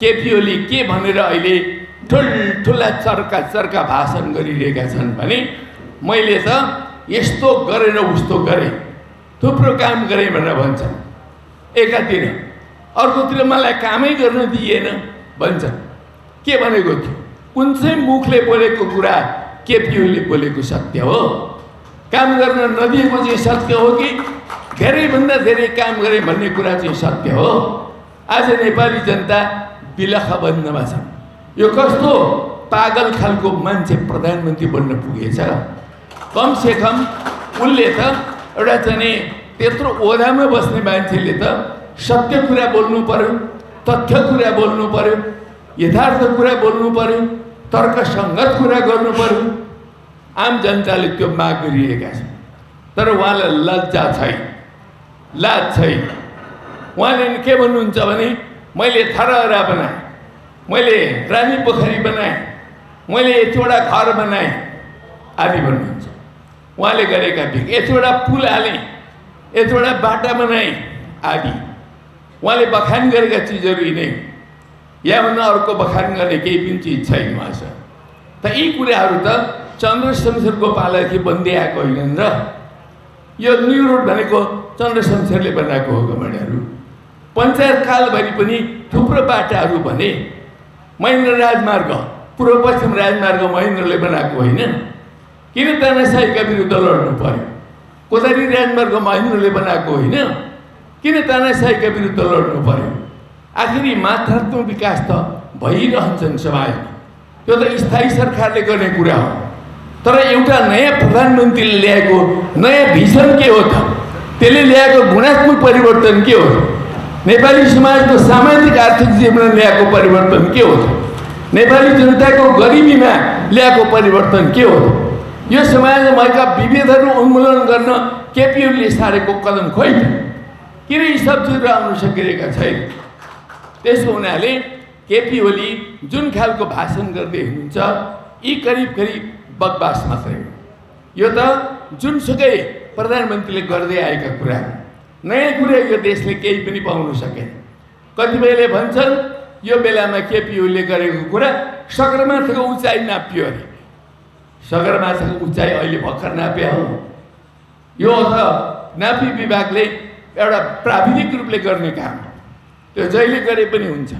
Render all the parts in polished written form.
केपी ओली के भनेर अहिले ठुल्ठुला चर्का भाषण गरिरहेका छन् भने मैले त यस्तो गरेर उस्तो गरेँ, थुप्रो काम गरेँ भनेर भन्छन् एकातिर, अर्कोतिर मलाई कामै गर्न दिएन भन्छन्। के भनेको थियो? कुन चाहिँ मुखले बोलेको कुरा केपी ओलीले बोलेको सत्य हो? काम गर्न नदिएको चाहिँ सत्य हो कि धेरैभन्दा धेरै काम गरे भन्ने कुरा चाहिँ सत्य हो? आज नेपाली जनता बिलखबन्दमा छन्। यो कस्तो पागल खालको मान्छे प्रधानमन्त्री बन्न पुगेछ? कम से कम उनले त एउटा चाहिँ त्यत्रो ओदामा बस्ने मान्छेले त सत्य कुरा बोल्नु पर्यो, तथ्य कुरा बोल्नु पर्यो, यथार्थ कुरा बोल्नु पर्यो, तर्कसङ्गत कुरा गर्नु पर्यो। आम जनताले त्यो माग गरिरहेका छन्, तर उहाँलाई लज्जा छैन, लाज छैन। उहाँले के भन्नुहुन्छ भने मैले थरहरा बनाएँ, मैले रानी पोखरी बनाएँ, मैले यतिवटा घर बनाएँ आदि भन्नुहुन्छ। उहाँले गरेका यतिवटा पुल हालेँ, यतिवटा बाटा बनाएँ आदि उहाँले बखान गरेका चिजहरू यिनै, याभन्दा अर्को बखान गर्ने केही पनि चिज छैन उहाँसँग। त यी कुराहरू त चन्द्र शमशेरको पालादेखि बन्दै आएको होइनन् र? यो न्यु रोड भनेको चन्द्र शमशेरले बनाएको हो कमेडहरू। पञ्चायत कालभरि पनि थुप्रो बाटाहरू भने महेन्द्र राजमार्ग, पूर्व पश्चिम राजमार्ग महेन्द्रले बनाएको होइन? किन तानाशाहीका विरुद्ध लड्नु पर्यो? कोदारी राजमार्ग महेन्द्रले बनाएको होइन? किन तानाशाहीका विरुद्ध लड्नु पर्यो? आखिरी मात्रात्मक विकास त भइरहन्छन् समाजमा, त्यो त स्थायी सरकारले गर्ने कुरा हो। तर एउटा नयाँ प्रधानमन्त्रीले ल्याएको नयाँ भिजन के हो त? त्यसले ल्याएको गुणात्मक परिवर्तन के हो? नेपाली समाजको सामाजिक आर्थिक जीवनमा ल्याएको परिवर्तन के हो? नेपाली जनताको गरिबीमा ल्याएको परिवर्तन के हो? यो समाजमा भएका विभेदहरू उन्मूलन गर्न केपी ओलीले सारेको कदम खोइ त? किन यी सब चिजहरू आउन सकिरहेका छैन? त्यसो हुनाले केपी ओली जुन खालको भाषण गर्दै हुनुहुन्छ यी करिब करिब बकवास मात्रै हो। यो त जुनसुकै प्रधानमन्त्रीले गर्दै आएका कुरा, नयाँ कुरा यो देशले केही पनि पाउन सकेन। कतिपयले भन्छन् यो बेलामा केपी ओलीले गरेको कुरा सगरमाथाको उचाइ नाप्यो अरे। सगरमाथाको उचाइ अहिले भर्खर नाप्या हो? यो त नापी विभागले एउटा प्राविधिक रूपले गर्ने काम, त्यो जहिले गरे पनि हुन्छ।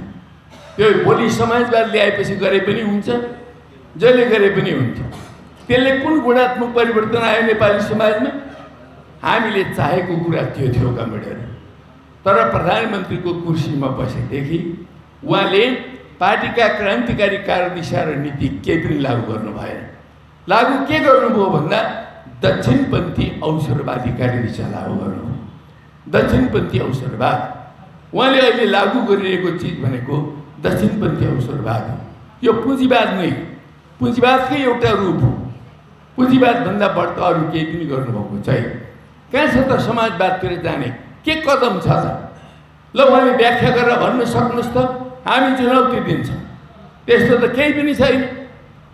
त्यो भोलि समाजवाद ल्याएपछि गरे पनि हुन्छ, जहिले गरे पनि हुन्छ। त्यसले कुन गुणात्मक परिवर्तन आयो नेपाली समाजमा? हामीले चाहेको कुरा त्यो थियो कमेडहरू। तर प्रधानमन्त्रीको कुर्सीमा बसेदेखि उहाँले पार्टीका क्रान्तिकारी कार्यदिशा र नीति केही पनि लागू गर्नु भएन। लागू के गर्नुभयो भन्दा दक्षिणपन्थी अवसरवादी कार्यदिशा लागू गर्नुभयो। दक्षिणपन्थी अवसरवाद उहाँले अहिले लागू गरिरहेको चिज भनेको दक्षिणपन्थी अवसरवाद हो। यो पुँजीवाद नै, पुँजीवादकै एउटा रूप हो। पुँजीवादभन्दा बढ्ता अरू केही पनि गर्नुभएको छैन। कहाँ छ त समाजवादतिर जाने के कदम छ त? ल उहाँले व्याख्या गरेर भन्न सक्नुहोस् त, हामी चुनौती दिन्छौँ। त्यस्तो त केही पनि छैन।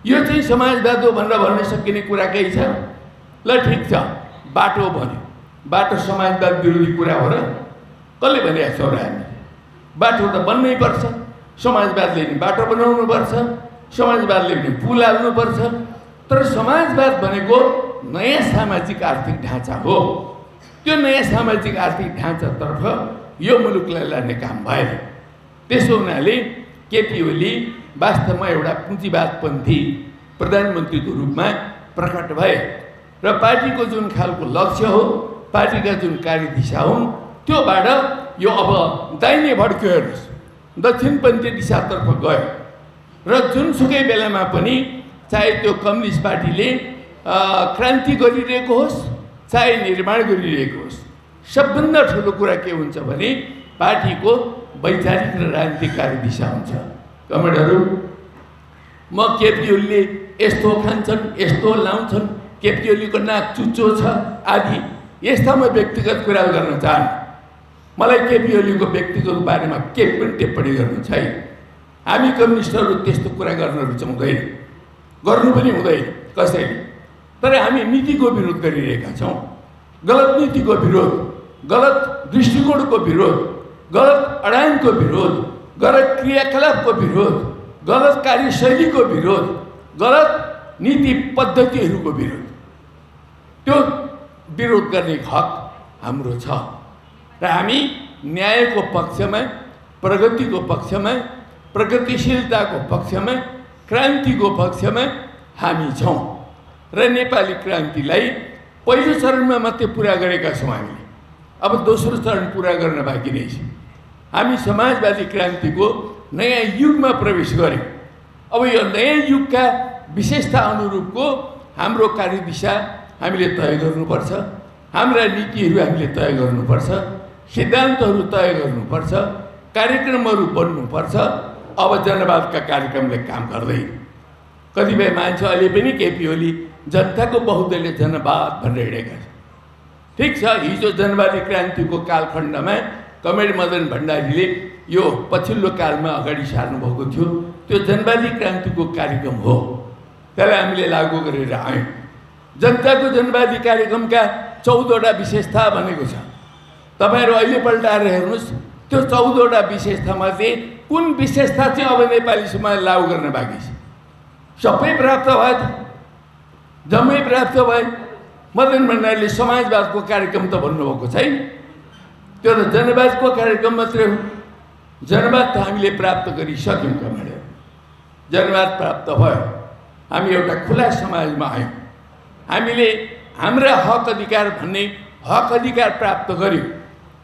यो चाहिँ समाजवाद हो भनेर भन्न सकिने कुरा केही छ? ल ठिक छ, बाटो भन्यो, बाटो समाजवाद विरोधी कुरा हो र? कसले भनेको छ र? हामी बाटो त बन्नै पर्छ, समाजवादले नि बाटो बनाउनुपर्छ, समाजवादले पनि पुल हाल्नुपर्छ। तर समाजवाद भनेको नयाँ सामाजिक आर्थिक ढाँचा हो। त्यो नयाँ सामाजिक आर्थिक ढाँचातर्फ यो मुलुकलाई लाने काम भएन। त्यसो हुनाले केपी ओली वास्तवमा एउटा पुँजीवादपन्थी प्रधानमन्त्रीको रूपमा प्रकट भए र पार्टीको जुन खालको लक्ष्य हो, पार्टीका जुन कार्यदिशा हुन्, त्योबाट यो अब दाहिने भड्क्यो। हेर्नुहोस्, दक्षिणपन्थी दिशातर्फ गयो र जुनसुकै बेलामा पनि चाहे त्यो कम्युनिस्ट पार्टीले क्रान्ति गरिरहेको होस्, चाहे निर्माण गरिरहेको होस्, सबभन्दा ठुलो कुरा के हुन्छ भने पार्टीको वैचारिक र राजनीतिक कार्यदिशा हुन्छ। कमेडहरू, म केपी ओलीले यस्तो खान्छन्, यस्तो लाउँछन्, केपी ओलीको नाक चुच्चो छ आदि यस्ता म व्यक्तिगत कुरा गर्न चाहन्न। मलाई केपी ओलीको व्यक्तिगत बारेमा केही पनि टिप्पणी गर्नु छैन। हामी कम्युनिस्टहरू त्यस्तो कुरा गर्न रुचाउँदैन, गर्नु पनि हुँदैन कसैले। तर हामी नीतिको विरोध गरिरहेका छौँ, गलत नीतिको विरोध, गलत दृष्टिकोणको विरोध, गलत अडानको विरोध, गलत क्रियाकलापको विरोध, गलत कार्यशैलीको विरोध, गलत नीति पद्धतिहरूको विरोध, त्यो विरोध गर्ने हक हाम्रो छ र हामी न्यायको पक्षमा, प्रगतिको पक्षमा, प्रगतिशीलताको पक्षमा, क्रान्तिको पक्षमा हामी छौँ र नेपाली क्रान्तिलाई पहिलो चरणमा मात्रै पुरा गरेका छौँ हामीले। अब दोस्रो चरण पुरा गर्न बाँकी नै छ। हामी समाजवादी क्रान्तिको नयाँ युगमा प्रवेश गर्यौँ। अब यो नयाँ युगका विशेषता अनुरूपको हाम्रो कार्यदिशा हामीले तय गर्नुपर्छ, हाम्रा नीतिहरू हामीले तय गर्नुपर्छ, सिद्धान्तहरू तय गर्नुपर्छ, कार्यक्रमहरू बन्नुपर्छ। अब जनवादका कार्यक्रमले काम गर्दैन। कतिपय मान्छे अहिले पनि केपी ओली जनताको बहुदलीय जनवाद भनेर हिँडेका छन्। ठिक छ, हिजो जनवादी क्रान्तिको कालखण्डमा कमरेड मदन भण्डारीले यो पछिल्लो कालमा अगाडि सार्नुभएको थियो। त्यो जनवादी क्रान्तिको कार्यक्रम हो, त्यसलाई हामीले लागू गरेर आयौँ। जनताको जनवादी कार्यक्रमका 14वटा विशेषता भनेको छ। तपाईँहरू अहिले पल्टाएर हेर्नुहोस्, त्यो 14वटा विशेषतामध्ये कुन विशेषता चाहिँ अब नेपाली समाज लागू गर्न बाँकी छ? सबै प्राप्त भयो त, जम्मै प्राप्त भयो। मदन भण्डारीले समाजवादको कार्यक्रम त भन्नुभएको छैन, त्यो त जनवादको कार्यक्रम मात्रै हो। जनवाद त हामीले प्राप्त गरिसक्यौँ। कमरेड, जनवाद प्राप्त भयो, हामी एउटा खुला समाजमा आयौँ। हामीले हाम्रा हक अधिकार भन्ने हक अधिकार प्राप्त गर्यौँ,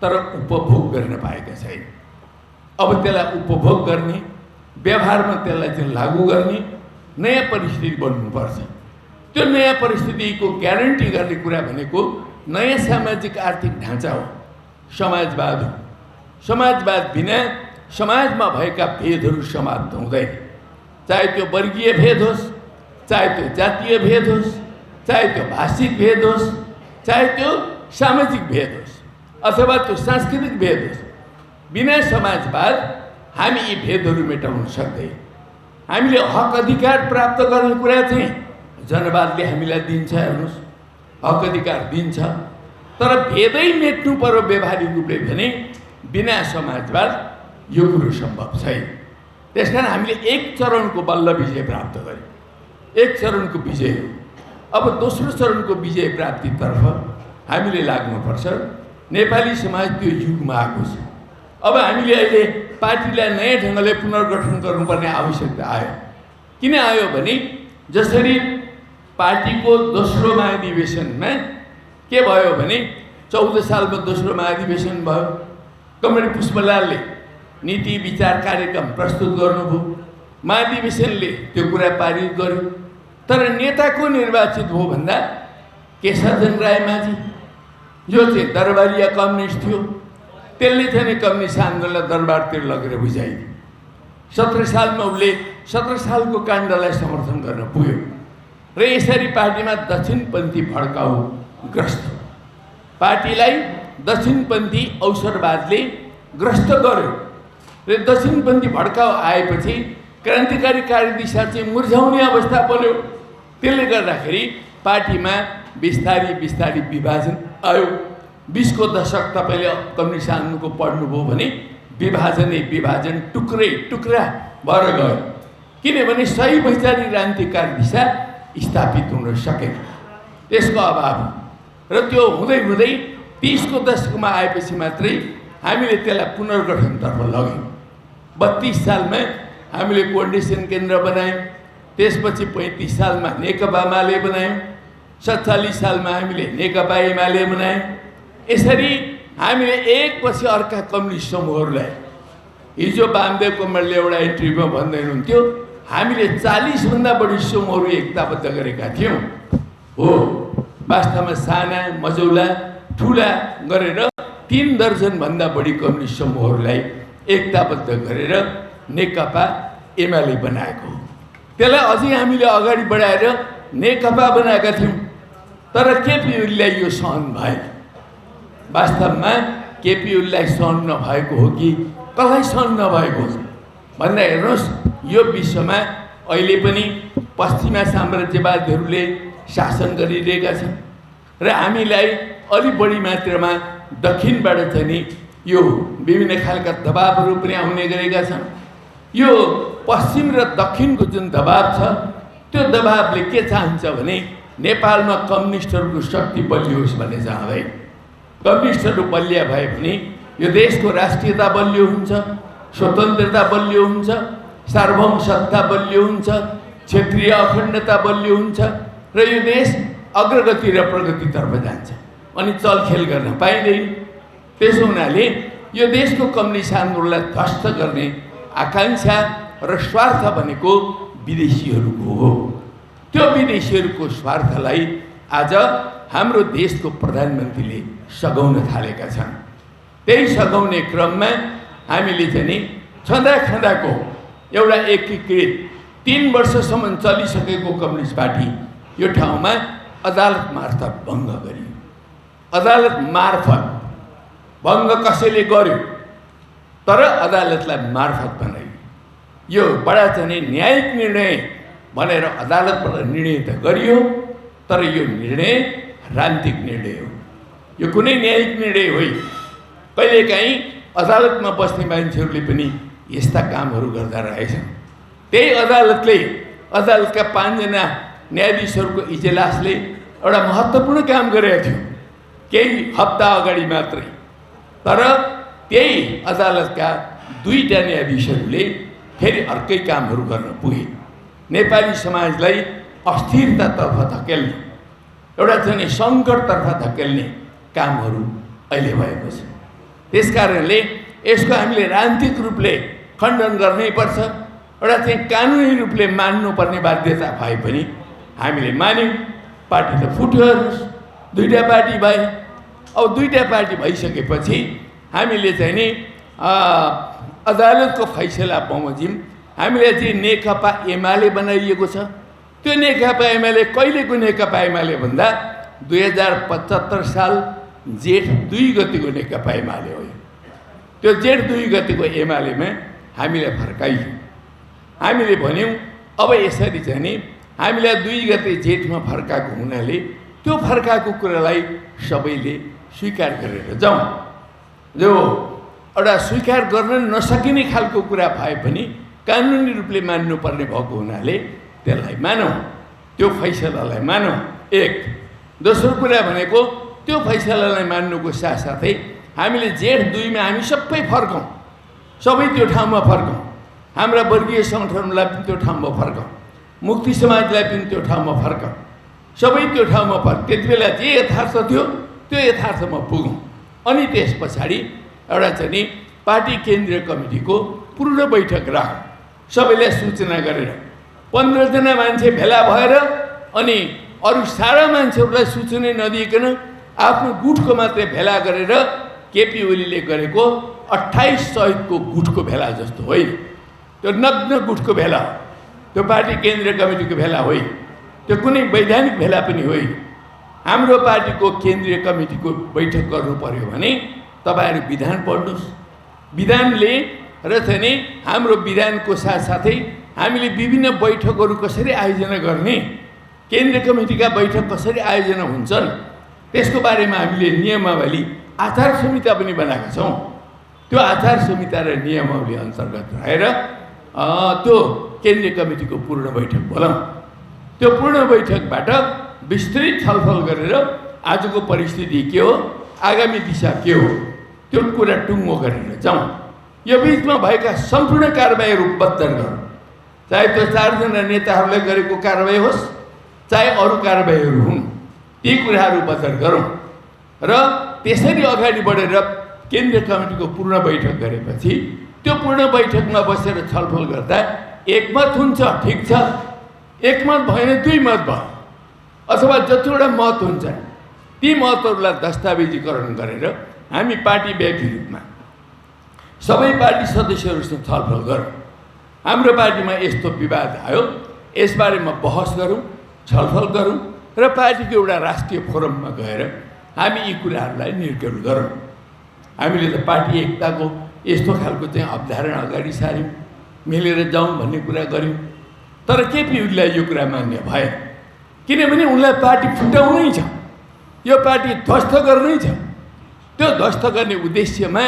तर उपभोग गर्न पाएका छैन। अब त्यसलाई उपभोग गर्ने, व्यवहारमा त्यसलाई चाहिँ लागू गर्ने नयाँ परिस्थिति बन्नुपर्छ। त्यो नयाँ परिस्थितिको ग्यारेन्टी गर्ने कुरा भनेको नयाँ सामाजिक आर्थिक ढाँचा हो, समाजवाद हो। समाजवाद बिना समाजमा भएका भेदहरू समाप्त हुँदैन। चाहे त्यो वर्गीय भेद होस्, चाहे त्यो जातीय भेद होस्, चाहे त्यो भाषिक भेद होस्, चाहे त्यो सामाजिक भेद होस्, अथवा त्यो सांस्कृतिक भेद होस्, बिना समाजवाद हामी यी भेदहरू मेटाउन सक्दैन। हामीले हक अधिकार प्राप्त गर्ने कुरा चाहिँ जनवादले हामीलाई दिन्छ। हेर्नुहोस्, हक अधिकार दिन्छ, तर भेदै मेट्नु पर्यो व्यवहारिक रूपले भने बिना समाजवाद यो कुरो सम्भव छैन। त्यसकारण हामीले एक चरणको बल्ल विजय प्राप्त गर्यौँ, एक चरणको विजय हो। अब दोस्रो चरणको विजय प्राप्तितर्फ हामीले लाग्नुपर्छ। नेपाली समाज त्यो युगमा आएको छ। अब हामीले अहिले पार्टीलाई नयाँ ढङ्गले पुनर्गठन गर्नुपर्ने आवश्यकता आयो। किन आयो भने जसरी पार्टीको दोस्रो महाधिवेशनमा के भयो भने 14 सालमा दोस्रो महाधिवेशन भयो। कमरेड पुष्पलालले नीति विचार कार्यक्रम प्रस्तुत गर्नुभयो, महाधिवेशनले त्यो कुरा पारित गर्यो। तर नेताको निर्वाचित हो भन्दा केशरधन रायमाझी, जो चाहिँ दरबारिया कम्युनिस्ट थियो, त्यसले चाहिँ कम्युनिस्ट आन्दोलनलाई दरबारतिर लगेर बुझाइदियो। 17 सालमा उसले 17 सालको काण्डलाई समर्थन गर्न पुग्यो र यसरी पार्टीमा दक्षिणपन्थी भड्काउ ग्रस्त, पार्टीलाई दक्षिणपन्थी अवसरवादले ग्रस्त गर्यो र दक्षिणपन्थी भड्काउ आएपछि क्रान्तिकारी कार्यदिशा चाहिँ मुर्झाउने अवस्था बन्यो। त्यसले गर्दाखेरि पार्टीमा बिस्तारी बिस्तारी विभाजन आयो। 20 को दशक तपाईँले कम्युनिस्ट आन्दोलनको पढ्नुभयो भने विभाजनै विभाजन, टुक्रै टुक्रा भएर गयो। किनभने सही वैचारिक क्रान्तिकारी दिशा स्थापित हुन सकेन, त्यसको अभाव। र त्यो हुँदै हुँदै 30 को दशकमा आएपछि मात्रै हामीले त्यसलाई पुनर्गठनतर्फ लग्यौँ। 32 सालमा हामीले कोअर्डिनेसन केन्द्र बनायौँ, त्यसपछि 35 सालमा नेकपा एमाले बनायौँ, 47 सालमा हामीले नेकपा एमाले बनायौँ। यसरी हामीले एकपछि अर्का कम्युनिस्ट समूहहरूलाई, हिजो वामदेव कमलले एउटा इन्टरभ्यूमा भन्दै हुनुहुन्थ्यो, हामीले 40 भन्दा बढी समूहहरू एकताबद्ध गरेका थियौँ। हो, वास्तवमा साना मझौला ठुला गरेर 3 दर्जन भन्दा बढी कम्युनिस्ट समूहहरूलाई एकताबद्ध गरेर नेकपा एमाले बनाएको हो। त्यसलाई अझै हामीले अगाडि बढाएर नेकपा बनाएका थियौँ, तर केपी ओलीलाई यो सहन भएन। वास्तवमा केपी ओलीलाई सहन नभएको हो कि कसलाई सहन नभएको हो भन्दा हेर्नुहोस्, यो विश्वमा अहिले पनि पश्चिमा साम्राज्यवादीहरूले शासन गरिरहेका छन् र हामीलाई अलि बढी मात्रामा दक्षिणबाट चाहिँ यो विभिन्न खालका दबाबहरू पनि आउने गरेका छन्। यो पश्चिम र दक्षिणको जुन दबाब छ त्यो दबाबले के चाहन्छ भने नेपालमा कम्युनिस्टहरूको शक्ति बलियो होस् भन्ने चाहँदैन। कम्युनिस्टहरू बलिया भए भने यो देशको राष्ट्रियता बलियो हुन्छ, स्वतन्त्रता बलियो हुन्छ, सार्वभौम सत्ता बलियो हुन्छ, क्षेत्रीय अखण्डता बलियो हुन्छ र यो देश अग्रगति र प्रगतितर्फ जान्छ। अनि चलखेल गर्न पाइँदैन। त्यसो हुनाले यो देशको कम्युनिस्ट आन्दोलनलाई ध्वस्त गर्ने आकांक्षा र स्वार्थ भनेको विदेशीहरूको हो। त्यो विदेशीहरूको स्वार्थलाई आज हाम्रो देशको प्रधानमन्त्रीले सघाउन थालेका छन्। त्यही सघाउने क्रममा हामीले चाहिँ छँदाखँदाको एउटा एकीकृत 3 वर्षसम्म चलिसकेको कम्युनिस्ट पार्टी यो ठाउँमा अदालत मार्फत भङ्ग गरियो। अदालत मार्फत भङ्ग कसैले गर्यो तर अदालतलाई मार्फत बनाइयो। यो बडा चाहिँ न्यायिक निर्णय भनेर अदालतबाट निर्णय त गरियो तर यो निर्णय राजनीतिक निर्णय हो। यो कुनै न्यायिक निर्णय होइन। कहिलेकाहीँ अदालतमा बस्ने मान्छेहरूले पनि यस्ता कामहरू गर्दा रहेछन्। त्यही अदालतले अदालतका 5 जना न्यायाधीशहरूको इजलासले एउटा महत्त्वपूर्ण काम गरेको थियो केही हप्ता अगाडि मात्रै। तर त्यही अदालतका 2टा न्यायाधीशहरूले फेरि अर्कै कामहरू गर्न पुगे। नेपाली समाजलाई अस्थिरतातर्फ धकेल्ने, एउटा चाहिँ सङ्कटतर्फ धकेल्ने कामहरू अहिले भएको छ। त्यसकारणले यसको हामीले राजनीतिक रूपले खण्डन गर्नैपर्छ। एउटा चाहिँ कानुनी रूपले मान्नुपर्ने बाध्यता भए पनि हामीले मान्यौँ। पार्टी त फुट्यो, 2टा पार्टी भए। अब 2टा पार्टी भइसकेपछि हामीले चाहिँ नि अदालतको फैसला बमोजिम हामीले चाहिँ नेकपा एमाले बनाइएको छ। त्यो नेकपा एमाले कहिलेको नेकपा एमाले भन्दा 2075 साल जेठ 2 गतिको नेकपा एमाले हो। त्यो जेठ 2 गतिको एमालेमा हामीले फर्काइयो। हामीले भन्यौँ अब यसरी चाहिँ नि हामीलाई 2 गते जेठमा फर्काएको हुनाले त्यो फर्काएको कुरालाई सबैले स्वीकार गरेर जाउँ। जो एउटा स्वीकार गर्न नसकिने खालको कुरा भए पनि कानुनी रूपले मान्नुपर्ने भएको हुनाले त्यसलाई मानौँ, त्यो फैसलालाई मानौँ। एक दोस्रो कुरा भनेको त्यो फैसलालाई मान्नुको साथसाथै हामीले जेठ 2 मा हामी सबै फर्कौँ, सबै त्यो ठाउँमा फर्कौँ। हाम्रा वर्गीय सङ्गठनलाई पनि त्यो ठाउँमा फर्कौँ, मुक्ति समाजलाई पनि त्यो ठाउँमा फर्कौँ, सबै त्यो ठाउँमा त्यति बेला जे यथार्थ थियो त्यो यथार्थमा पुगौँ। अनि त्यस पछाडि एउटा चाहिँ नि पार्टी केन्द्रीय कमिटीको पूर्ण बैठक राखौँ, सबैलाई सूचना गरेर 15 जना मान्छे भेला भएर अनि अरू सारा मान्छेहरूलाई सूचना नदिइकन आफ्नो गुटको मात्रै भेला गरेर केपी ओलीले गरेको 28 शहीदको गुटको भेला जस्तो होइन। त्यो नग्न गुटको भेला, त्यो पार्टी केन्द्रीय कमिटीको भेला होइन, त्यो कुनै वैधानिक भेला पनि होइन। हाम्रो पार्टीको केन्द्रीय कमिटीको बैठक गर्नु पर्यो भने तपाईहरु विधान पढ्नुस्। विधानले र चाहिँ नि हाम्रो विधानको साथसाथै हामीले विभिन्न बैठकहरू कसरी आयोजना गर्ने, केन्द्रीय कमिटीका बैठक कसरी आयोजना हुन्छन् त्यसको बारेमा हामीले नियमावली आचार संहिता पनि बनाएका छौँ। त्यो आचार संहिता र नियमावली अन्तर्गत रहेर त्यो केन्द्रीय कमिटीको पूर्ण बैठक बोलाउँ। त्यो पूर्ण बैठकबाट विस्तृत छलफल गरेर आजको परिस्थिति के हो, आगामी दिशा के हो त्यो कुरा टुङ्गो गरेर जाउँ। यो बिचमा भएका सम्पूर्ण कारबाहीहरू बत्तर गरौँ, चाहे त्यो 4 जना नेताहरूले गरेको कारबाही होस् चाहे अरू कारबाहीहरू हुन्, ती कुराहरू बत्तर गरौँ र त्यसरी अगाडि बढेर केन्द्रीय कमिटीको पूर्ण बैठक गरेपछि त्यो पूर्ण बैठकमा बसेर छलफल गर्दा एकमत हुन्छ, ठिक छ। एकमत भएन 2 मत भयो अथवा जतिवटा मत हुन्छ ती मतहरूलाई दस्तावेजीकरण गरेर हामी पार्टी व्यक्ति रूपमा सबै पार्टी सदस्यहरूसँग छलफल गरौँ। हाम्रो पार्टीमा यस्तो विवाद आयो, यसबारेमा बहस गरौँ, छलफल गरौँ र पार्टीको एउटा राष्ट्रिय फोरममा गएर हामी यी कुराहरूलाई निर्क्युल गरौँ। हामीले त पार्टी एकताको यस्तो खालको चाहिँ अवधारणा अगाडि सार्यौँ, मिलेर जाउँ भन्ने कुरा गऱ्यौँ। तर केपी ओलीलाई यो कुरा मान्य भएन, किनभने उनलाई पार्टी फुटाउनै छ, यो पार्टी ध्वस्त गर्नै छ। त्यो ध्वस्त गर्ने उद्देश्यमा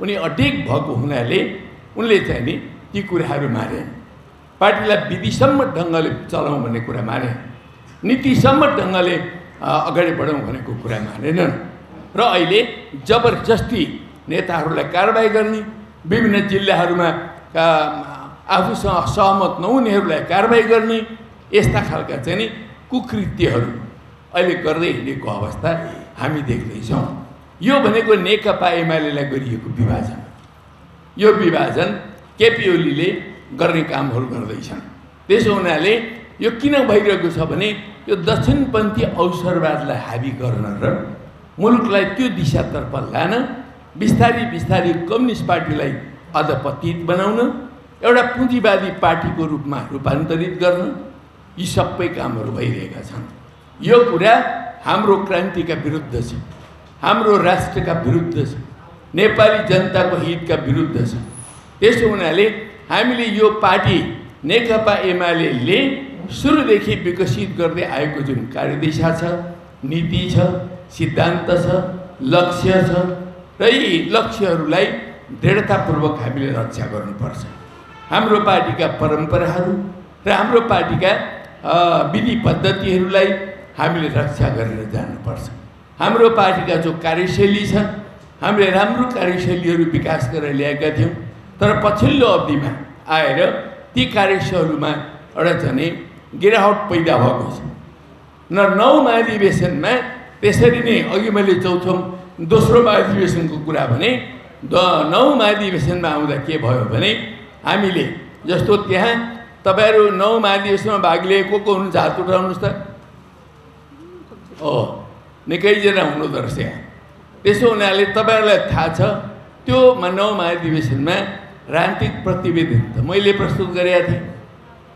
उनी अडिग भएको हुनाले उनले चाहिँ नि ती कुराहरू मारे। पार्टीलाई विधिसम्म ढङ्गले चलाउँ भन्ने कुरा मारे, नीतिसम्म ढङ्गले अगाडि बढाउँ भनेको कुरा मानेनन्। र अहिले जबरजस्ती नेताहरूलाई कारबाही गर्ने, विभिन्न जिल्लाहरूमा आफूसँग सहमत नहुनेहरूलाई कारबाही गर्ने, यस्ता खालका चाहिँ नि कुकृत्यहरू अहिले गर्दै हिँडेको अवस्था हामी देख्दैछौँ। यो भनेको नेकपा एमालेलाई गरिएको विभाजन। यो विभाजन केपी ओलीले गर्ने कामहरू गर्दैछन्। त्यसो हुनाले यो किन भइरहेको छ भने यो दक्षिणपन्थी अवसरवादलाई हाबी गर्न र मुलुकलाई त्यो दिशातर्फ लान, बिस्तारी बिस्तारी कम्युनिस्ट पार्टीलाई अधपतित बनाउन, एउटा पुँजीवादी पार्टीको रूपमा रूपान्तरित गर्न, यी सबै कामहरू भइरहेका छन्। यो कुरा हाम्रो क्रान्तिका विरुद्ध छ, हाम्रो राष्ट्रका विरुद्ध छ, नेपाली जनताको हितका विरुद्ध छ। त्यसो हुनाले हामीले यो पार्टी नेकपा एमाले सुरुदेखि विकसित गर्दै आएको जुन कार्यदिशा छ, नीति छ, सिद्धान्त छ, लक्ष्य छ, र यी लक्ष्यहरूलाई दृढतापूर्वक हामीले रक्षा गर्नुपर्छ। हाम्रो पार्टीका परम्पराहरू र हाम्रो पार्टीका विधि पद्धतिहरूलाई हामीले रक्षा गरेर जानुपर्छ। हाम्रो पार्टीका जो कार्यशैली छन्, हामीले राम्रो कार्यशैलीहरू विकास गरेर ल्याएका थियौँ, तर पछिल्लो अवधिमा आएर ती कार्यशैलीमा एउटा चाहिँ गिरावट पैदा भएको छ। न 9 महाधिवेशनमा त्यसरी नै अघि मैले दोस्रो महाधिवेशनको कुरा भने 9 महाधिवेशनमा आउँदा के भयो भने हामीले जस्तो त्यहाँ तपाईहरु 9 महाधिवेशनमा भाग लिएको को हुनुहुन्छ हात उठाउनुस् त। निकैजना हुनुहुँदो रहेछ यहाँ। त्यसो हुनाले तपाईहरुलाई थाहा छ त्यो 9 महाधिवेशनमा राजनीतिक प्रतिवेदन त मैले प्रस्तुत गरेका थिएँ,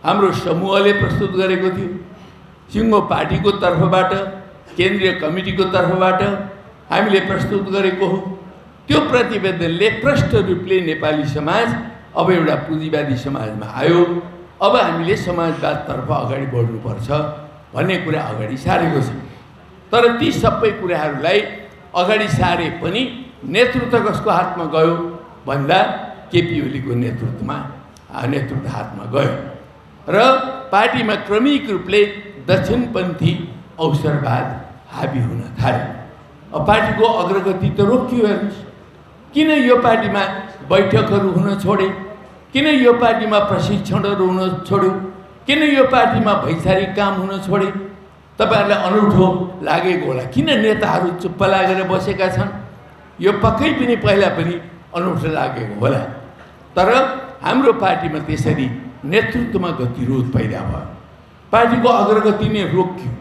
हाम्रो समूहले प्रस्तुत गरेको थियो, सिङ्गो पार्टीको तर्फबाट, केन्द्रीय कमिटीको तर्फबाट हामीले प्रस्तुत गरेको हो। त्यो प्रतिवेदनले प्रष्ट रूपले नेपाली समाज अब एउटा पुँजीवादी समाजमा आयो, अब हामीले समाजवादतर्फ अगाडि बढ्नुपर्छ भन्ने कुरा अगाडि सारेको छ। तर ती सबै कुराहरूलाई अगाडि सारे पनि नेतृत्व कसको हातमा गयो भन्दा केपी ओलीको नेतृत्व हातमा गयो र पार्टीमा क्रमिक रूपले दक्षिणपन्थी अवसरवाद हाबी हुन थाल्यो। अब पार्टीको अग्रगति त रोकियो। हेर्नुहोस्, किन यो पार्टीमा बैठकहरू हुन छोडे, किन यो पार्टीमा प्रशिक्षणहरू हुन छोड्यो, किन यो पार्टीमा वैचारिक काम हुन छोडे? तपाईहरुलाई अनौठो लागेको होला, किन नेताहरू चुप्प लागेर बसेका छन्? यो पक्कै पनि पहिला पनि अनौठो लागेको होला, तर हाम्रो पार्टीमा त्यसरी नेतृत्वमा गतिरोध पैदा भयो। पार्टीको अग्रगति नै रोकियो,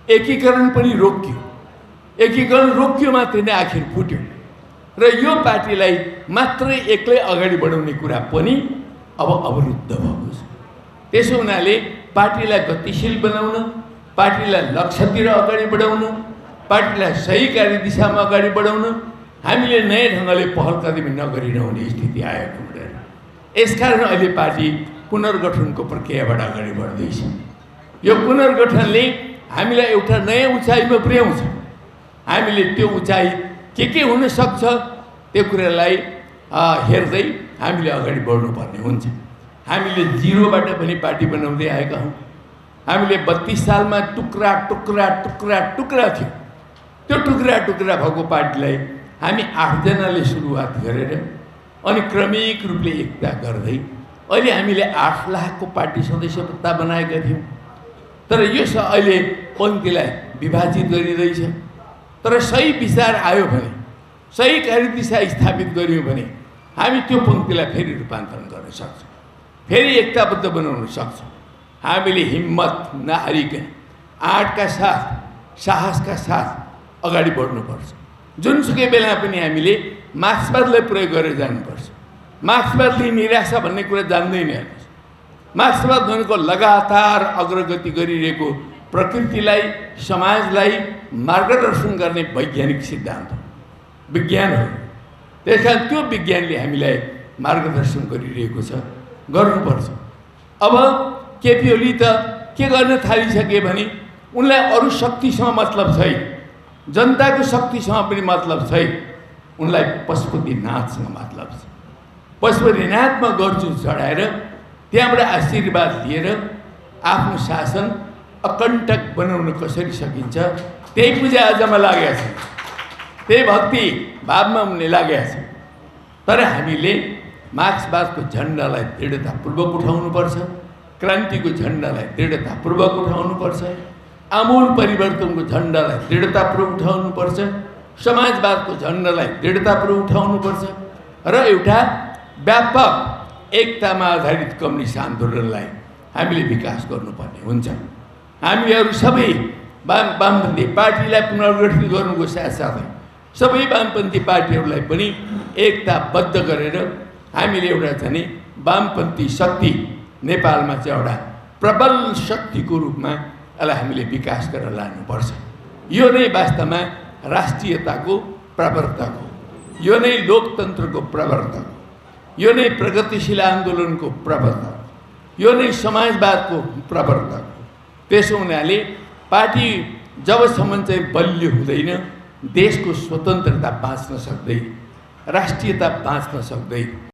एकीकरण पनि रोकियो। एकीकरण रोकियो मात्रै नै आखिर फुट्यो र यो पार्टीलाई मात्रै एक्लै अगाडि बढाउने कुरा पनि अब अवरुद्ध भएको छ। त्यसो हुनाले पार्टीलाई गतिशील बनाउन, पार्टीलाई लक्ष्यतिर अगाडि बढाउन, पार्टीलाई सही कार्यदिशामा अगाडि बढाउन हामीले नयाँ ढङ्गले पहल कदमी नगरिरहने स्थिति आएको हुँदैन। यसकारण अहिले पार्टी पुनर्गठनको प्रक्रियाबाट अगाडि बढ्दैछ। यो पुनर्गठनले हामीलाई एउटा नयाँ उचाइमा पुर्याउँछ। हामीले त्यो उचाइ के हुन सक्छ त्यो कुरालाई हेर्दै हामीले अगाडि बढ्नुपर्ने हुन्छ। हामीले जिरोबाट पनि पार्टी बनाउँदै आएका हौँ। हामीले 32 सालमा टुक्रा टुक्रा टुक्रा टुक्रा थियो। त्यो टुक्रा टुक्रा भएको पार्टीलाई हामी 8 जनाले सुरुवात गरेर अनि क्रमिक रूपले एकता गर्दै अहिले हामीले 8 लाखको पार्टी सदस्यता बनाएका थियौँ। तर यो अहिले पङ्क्तिलाई विभाजित गरिँदैछ। तर सही विचार आयो भने, सही कार्यदिशा स्थापित गरियो भने हामी त्यो पङ्क्तिलाई फेरि रूपान्तरण गर्न सक्छौँ, फेरि एकताबद्ध बनाउन सक्छौँ। हामीले हिम्मत नहारिकन आँटका साथ, साहसका साथ अगाडि बढ्नुपर्छ। जुनसुकै बेला पनि हामीले मार्क्सवादलाई प्रयोग गरेर जानुपर्छ। मार्क्सवादले निराशा भन्ने कुरा जान्दैन। हेर्नुहोस्, मार्क्सवाद भनेको लगातार अग्रगति गरिरहेको प्रकृतिलाई, समाजलाई मार्गदर्शन गर्ने वैज्ञानिक सिद्धान्त विज्ञान हो। त्यसकारण त्यो विज्ञानले हामीलाई मार्गदर्शन गरिरहेको छ, गर्नुपर्छ। अब केपी ओली त के गर्न थालिसके भने उनलाई अरू शक्तिसँग मतलब छैन, जनताको शक्तिसँग पनि मतलब छैन। उनलाई पशुपतिनाथसँग मतलब छ। पशुपतिनाथमा गर्छु चढाएर त्यहाँबाट आशीर्वाद लिएर आफ्नो शासन अकण्टक बनाउन कसरी सकिन्छ त्यही पूजा आजमा लागेका छन्, त्यही भक्ति भावमा उनले लागेका छन्। तर हामीले मार्क्सवादको झन्डालाई दृढतापूर्वक उठाउनुपर्छ, क्रान्तिको झन्डालाई दृढतापूर्वक उठाउनुपर्छ, आमूल परिवर्तनको झन्डालाई दृढतापूर्वक उठाउनुपर्छ, समाजवादको झन्डालाई दृढतापूर्वक उठाउनुपर्छ र एउटा व्यापक एकतामा आधारित कम्युनिस्ट आन्दोलनलाई हामीले विकास गर्नुपर्ने हुन्छ। हामीहरू सबै वामपन्थी पार्टीलाई पुनर्गठित गर्नुको साथसाथै सबै वामपन्थी पार्टीहरूलाई पनि एकताबद्ध गरेर हामीले एउटा चाहिँ वामपन्थी शक्ति नेपालमा चाहिँ एउटा प्रबल शक्तिको रूपमा यसलाई हामीले विकास गरेर लानुपर्छ। यो नै वास्तवमा राष्ट्रियताको प्रवर्तक हो, यो नै लोकतन्त्रको प्रवर्तक हो, यो नै प्रगतिशील आन्दोलनको प्रवर्तक, यो नै समाजवादको प्रवर्तक हो। त्यसो हुनाले पार्टी जबसम्म चाहिँ बलियो हुँदैन देशको स्वतन्त्रता बाँच्न सक्दैन, राष्ट्रियता बाँच्न सक्दैन।